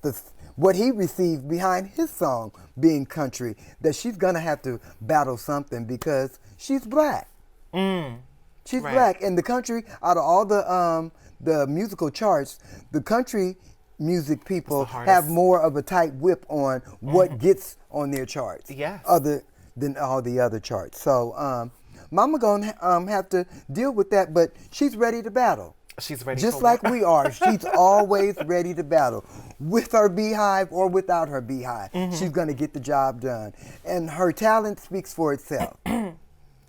what he received behind his song being country, that she's gonna have to battle something because she's black. She's black, and the country, out of all the musical charts, the country music people have more of a tight whip on what gets on their charts, other than all the other charts. So Mama gonna have to deal with that, but she's ready to battle.
She's ready.
Just like we are. She's always ready to battle. With her beehive or without her beehive, she's going to get the job done. And her talent speaks for itself.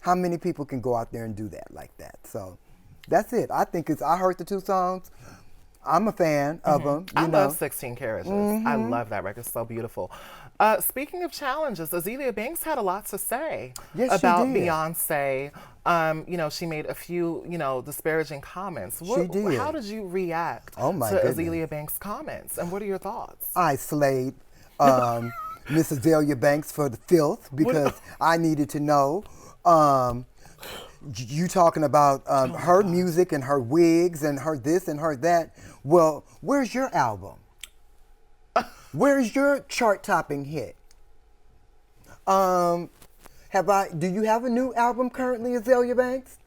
How many people can go out there and do that like that? So that's it. I think I heard the 2 songs. I'm a fan of them.
I love 16 Carriages. I love that record. It's so beautiful. Speaking of challenges, Azealia Banks had a lot to say about Beyonce. She made a few, disparaging comments.
She did.
How did you react to Azealia Banks' comments, and what are your thoughts?
I slayed Miss Azealia Banks for the filth because I needed to know. You talking about her music and her wigs and her this and her that. Well, where's your album? Where's your chart-topping hit? Do you have a new album currently, Azealia Banks?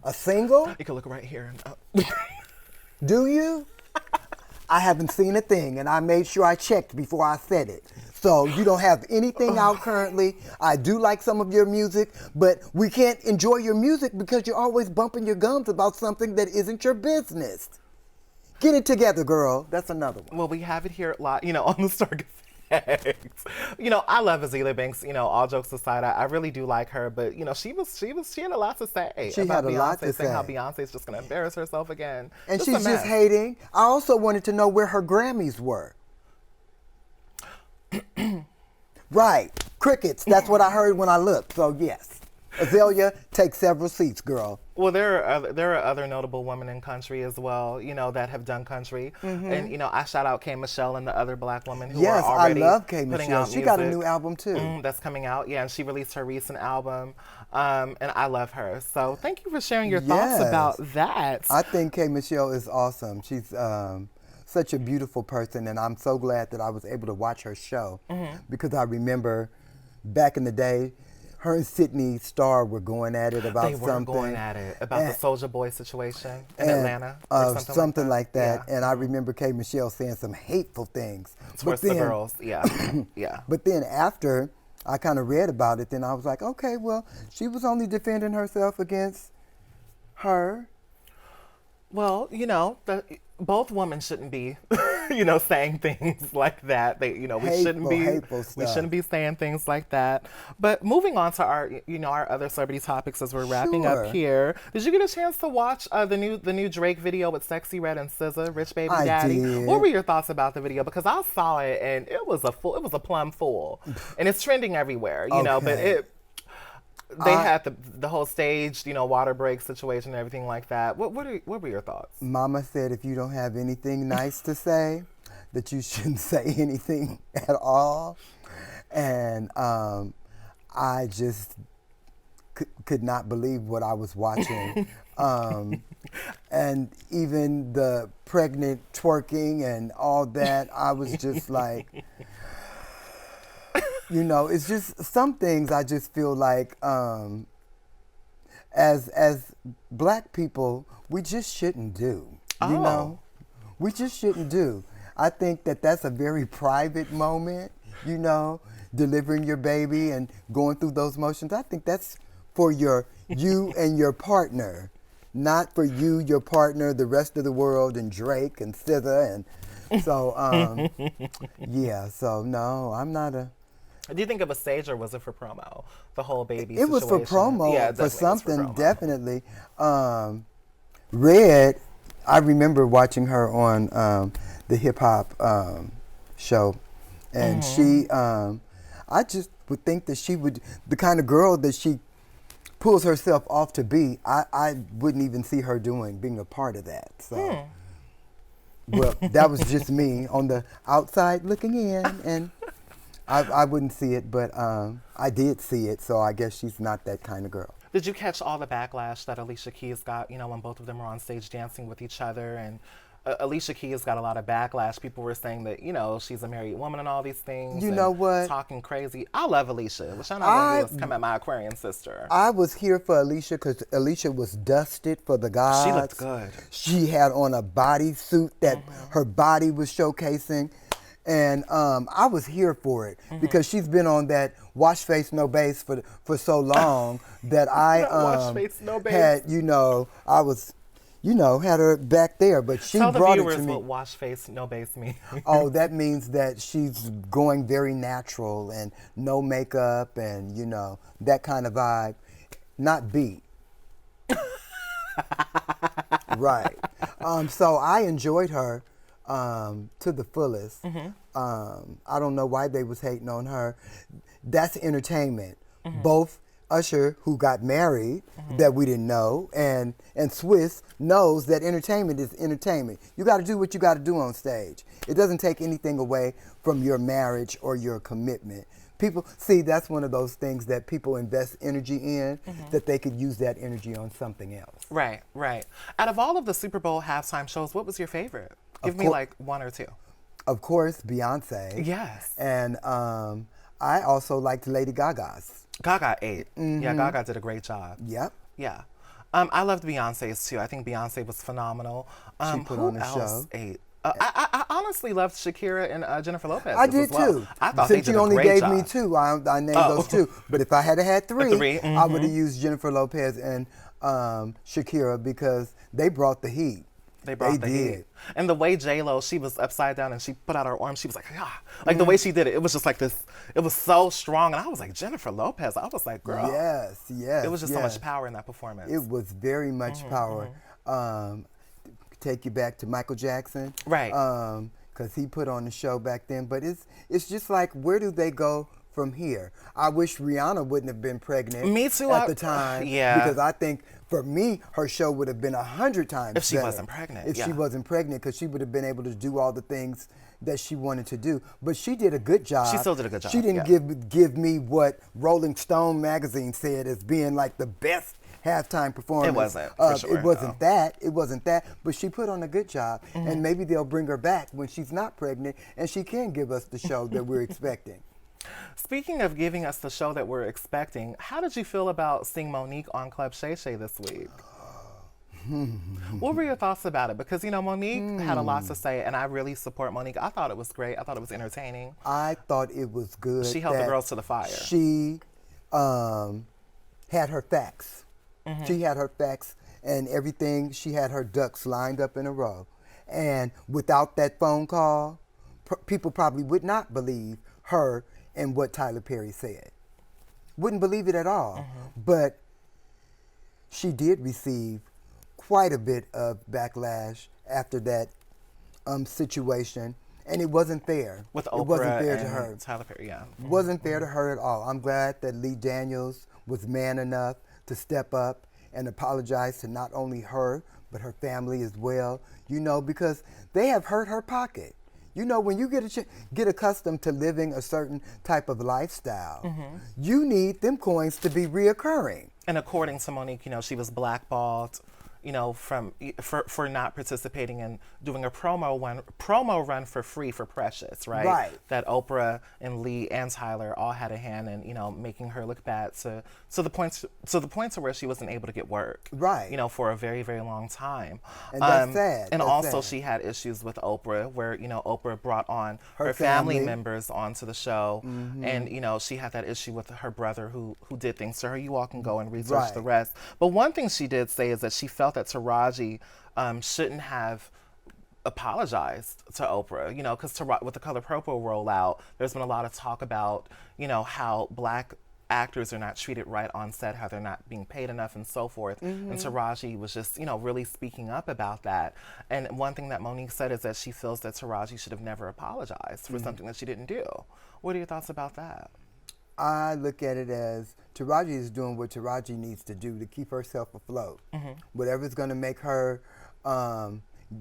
A single?
You can look right here.
Do you? I haven't seen a thing, and I made sure I checked before I said it. So you don't have anything out currently. I do like some of your music, but we can't enjoy your music because you're always bumping your gums about something that isn't your business. Get it together, girl. That's another one.
Well, we have it here on the Stark Effect. I love Azealia Banks. All jokes aside, I really do like her. But she had a lot to say.
She had a lot to say.
Saying how Beyonce's just going to embarrass herself again.
And she's just hating. I also wanted to know where her Grammys were. Right, crickets. That's what I heard when I looked. So yes. Azalea, take several seats, girl.
Well, there are other notable women in country as well, that have done country. And, I shout out Kay Michelle and the other black women who
Yes,
are already
I love Kay
putting
Michelle.
out
She
music.
got a new album too.
That's coming out. Yeah, and she released her recent album. And I love her. So thank you for sharing your thoughts
Yes.
about that.
I think Kay Michelle is awesome. She's such a beautiful person, and I'm so glad that I was able to watch her show because I remember back in the day, her and Sydney Starr were going at it about
They were
something.
going at it about the Soulja Boy situation in Atlanta or
something like that.
Yeah.
And I remember Kay Michelle saying some hateful things
Towards the girls. Yeah. Yeah.
But then after I kind of read about it, then I was like, okay, well, she was only defending herself against her.
Well, both women shouldn't be, saying things like that. We
Hateful
we
stuff.
shouldn't be saying things like that. But moving on to our other celebrity topics as we're wrapping
Sure.
up here. Did you get a chance to watch the new Drake video with Sexy Red and SZA, Rich Baby
I
Daddy?
did.
What were your thoughts about the video? Because I saw it and it was a plum full, and it's trending everywhere. But
Okay.
they had the whole staged, water break situation and everything like that. What were your thoughts?
Mama said if you don't have anything nice to say, that you shouldn't say anything at all. And I just could not believe what I was watching. And even the pregnant twerking and all that, I was just like, it's just some things I just feel like as black people, we just shouldn't do. We just shouldn't do. I think that that's a very private moment, delivering your baby and going through those motions. I think that's for you and your partner, not for you, your partner, the rest of the world, and Drake and SZA. And so, yeah, so no, I'm not a...
Do you think it was staged or was it for promo? The whole baby
It was for
situation?
promo,
Yeah,
for
definitely
something,
was for promo.
definitely. Red, I remember watching her on the hip hop show, and she, I just would think that she would, the kind of girl that she pulls herself off to be, I wouldn't even see her being a part of that. So, well, that was just me on the outside looking in, and I wouldn't see it, but I did see it, so I guess she's not that kind of girl.
Did you catch all the backlash that Alicia Keys got, when both of them were on stage dancing with each other? And Alicia Keys got a lot of backlash. People were saying that, she's a married woman and all these things.
You know what?
Talking crazy. I love Alicia. What y'all not gonna do is come at my Aquarian sister.
I was here for Alicia because Alicia was dusted for the gods.
She looked good.
She had on a bodysuit that her body was showcasing. And I was here for it because she's been on that wash face, no base for so long that I
Wash face, no base.
had, I was, had her back there, but she
Tell the
brought it
viewers
to me.
what wash face, no base means.
Oh, that means that she's going very natural and no makeup and, that kind of vibe. Not beat. Right. So I enjoyed her to the fullest. I don't know why they was hating on her. That's entertainment. Both Usher, who got married, that we didn't know, and Swiss knows that entertainment is entertainment. You got to do what you got to do on stage. It doesn't take anything away from your marriage or your commitment. People, see, that's one of those things that people invest energy in, that they could use that energy on something else.
Right, right. Out of all of the Super Bowl halftime shows, what was your favorite? Give me like one or two.
Of course, Beyonce.
Yes.
And I also liked Lady Gaga's.
Gaga ate. Yeah, Gaga did a great job.
Yep.
Yeah. I loved Beyonce's too. I think Beyonce was phenomenal.
She put
who
on a
else
show.
ate? I honestly loved Shakira and Jennifer Lopez.
I did
as well.
too.
I thought
Since
they did
you
a
only
great
gave
job.
me two, I named those two. But if I had three, I would have used Jennifer Lopez and Shakira because they brought the heat.
They brought the
did.
heat. And the way J-Lo, she was upside down and she put out her arms, she was like, ah. Like the way she did it, it was just like this, it was so strong. And I was like, Jennifer Lopez. I was like, girl.
Yes, yes.
It was just so much power in that performance.
It was very much power. Take you back to Michael Jackson.
Right.
Because he put on the show back then. But it's just like, where do they go from here. I wish Rihanna wouldn't have been pregnant
Me too,
at the time.
yeah.
Because I think for me, her show would have been 100 times
If she
better
wasn't pregnant,
If
yeah.
she wasn't pregnant, because she would have been able to do all the things that she wanted to do. But she did a good job.
She still did a good job,
She didn't give me what Rolling Stone magazine said as being like the best halftime performance.
It wasn't, for sure,
It wasn't
no.
that. It wasn't that. But she put on a good job. And maybe they'll bring her back when she's not pregnant and she can give us the show that we're expecting.
Speaking of giving us the show that we're expecting, how did you feel about seeing Monique on Club Shay Shay this week? What were your thoughts about it? Because, Monique had a lot to say, and I really support Monique. I thought it was great. I thought it was entertaining.
I thought it was good.
She held the
that
girls to the fire.
She had her facts. She had her facts and everything. She had her ducks lined up in a row. And without that phone call, people probably would not believe her and what Tyler Perry said. Wouldn't believe it at all. But she did receive quite a bit of backlash after that situation, and it wasn't fair.
With
it wasn't
Oprah
fair
and
to her.
Tyler Perry, yeah.
Wasn't fair to her at all. I'm glad that Lee Daniels was man enough to step up and apologize to not only her, but her family as well, because they have hurt her pocket. When you get accustomed to living a certain type of lifestyle, you need them coins to be reoccurring.
And according to Monique, she was blackballed, for not participating in doing a promo run for free for Precious, right?
Right.
That Oprah and Lee and Tyler all had a hand in, making her look bad to the point to where she wasn't able to get work.
Right.
For a very, very long time.
And that's sad.
And
That's
also
sad.
she had issues with Oprah where, Oprah brought on her family members onto the show. And, she had that issue with her brother who did things to her. You all can go and research the rest. But one thing she did say is that she felt that Taraji shouldn't have apologized to Oprah, because with the Color Purple rollout, there's been a lot of talk about, how Black actors are not treated right on set, how they're not being paid enough and so forth. And Taraji was just, really speaking up about that. And one thing that Monique said is that she feels that Taraji should have never apologized for something that she didn't do. What are your thoughts about that?
I look at it as Taraji is doing what Taraji needs to do to keep herself afloat. Whatever's going to make her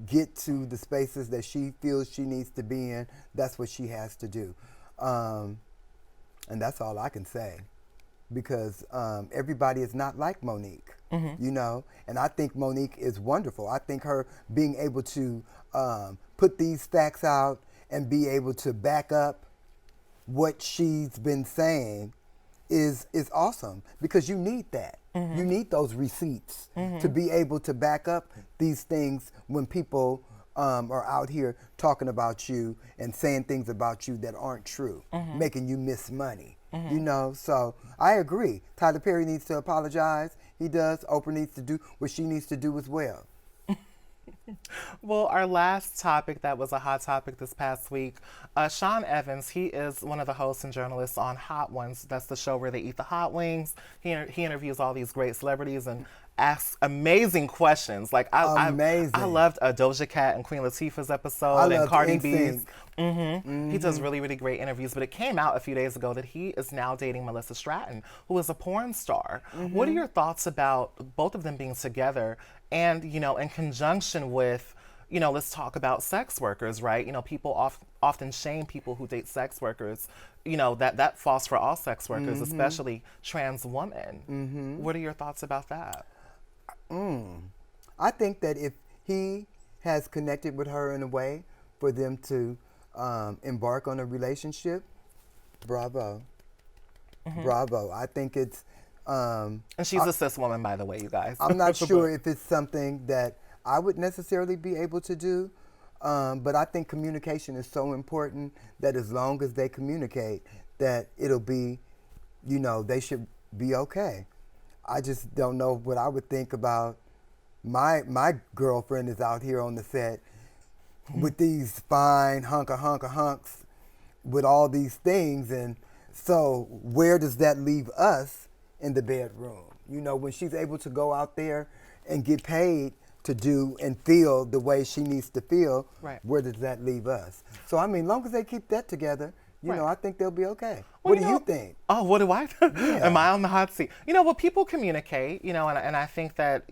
get to the spaces that she feels she needs to be in, that's what she has to do. And that's all I can say. Because everybody is not like Monique, and I think Monique is wonderful. I think her being able to put these facts out and be able to back up what she's been saying is awesome, because you need that. You need those receipts to be able to back up these things when people are out here talking about you and saying things about you that aren't true, making you miss money. So I agree. Tyler Perry needs to apologize. He does. Oprah needs to do what she needs to do as well.
Well, our last topic that was a hot topic this past week, Sean Evans, he is one of the hosts and journalists on Hot Ones. That's the show where they eat the hot wings. He interviews all these great celebrities and asks amazing questions. Like I loved Doja Cat and Queen Latifah's episode and Cardi B's. He does really, really great interviews. But it came out a few days ago that he is now dating Melissa Stratton, who is a porn star. What are your thoughts about both of them being together and, in conjunction with, let's talk about sex workers, right? People often shame people who date sex workers. That falls for all sex workers, especially trans women. What are your thoughts about that?
I think that if he has connected with her in a way for them to embark on a relationship, bravo. Bravo. I think it's...
and she's a cis woman, by the way, you guys.
I'm not sure if it's something that I would necessarily be able to do, but I think communication is so important that as long as they communicate, that it'll be, they should be okay. I just don't know what I would think about my girlfriend is out here on the set with these fine hunks with all these things, and so where does that leave us in the bedroom? When she's able to go out there and get paid to do and feel the way she needs to feel,
right.
Where does that leave us? So, long as they keep that together, I think they'll be okay. What do you think?
Oh, what do I think?
Yeah.
Am I on the hot seat? Well, people communicate, and I think that,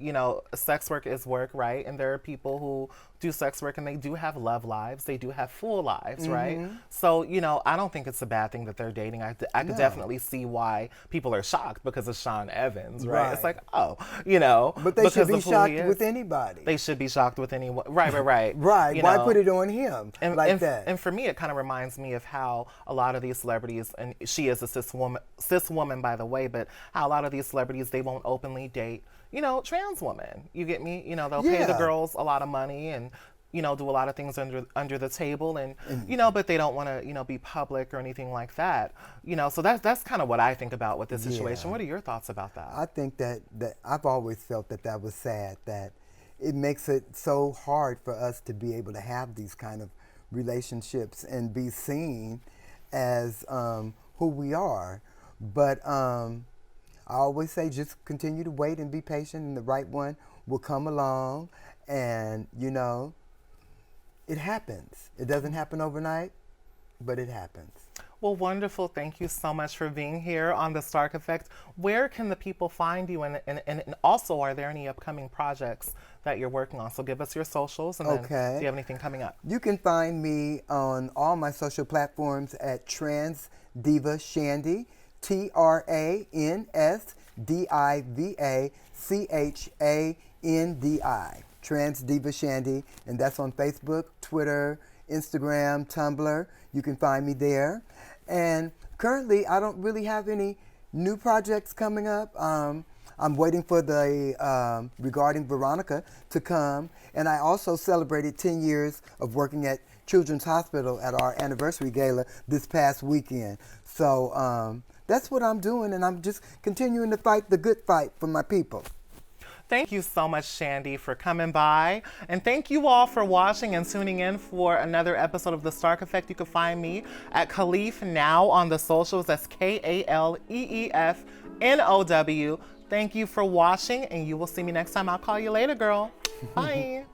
sex work is work, right? And there are people who do sex work and they do have love lives. They do have full lives, right? So, I don't think it's a bad thing that they're dating. I could definitely see why people are shocked because of Sean Evans, right? It's like,
But they should be shocked with anybody.
They should be shocked with anyone. Right.
Right. Why put it on him that?
And for me, it kind of reminds me of how a lot of these celebrities, and she is a cis woman, by the way, but how a lot of these celebrities, they won't openly date, trans women. You get me? They'll pay the girls a lot of money and, do a lot of things under the table and but they don't want to, be public or anything like that. So that's kind of what I think about with this situation. What are your thoughts about that?
I think that I've always felt that was sad, that it makes it so hard for us to be able to have these kind of relationships and be seen as who we are. But I always say just continue to wait and be patient, and the right one will come along. And, it happens. It doesn't happen overnight, but it happens.
Well, wonderful. Thank you so much for being here on The Stark Effect. Where can the people find you? And also, are there any upcoming projects that you're working on? So give us your socials, and then do you have anything coming up?
You can find me on all my social platforms at Trans Diva Chandi, TransDivaChandi, Trans Diva Chandi, and that's on Facebook, Twitter, Instagram, Tumblr. You can find me there. And currently, I don't really have any new projects coming up. I'm waiting for the Regarding Veronica to come. And I also celebrated 10 years of working at Children's Hospital at our anniversary gala this past weekend. So that's what I'm doing, and I'm just continuing to fight the good fight for my people.
Thank you so much, Chandi, for coming by. And thank you all for watching and tuning in for another episode of The Stark Effect. You can find me at Kaleef Now on the socials. That's KaleefNow. Thank you for watching, and you will see me next time. I'll call you later, girl. Bye.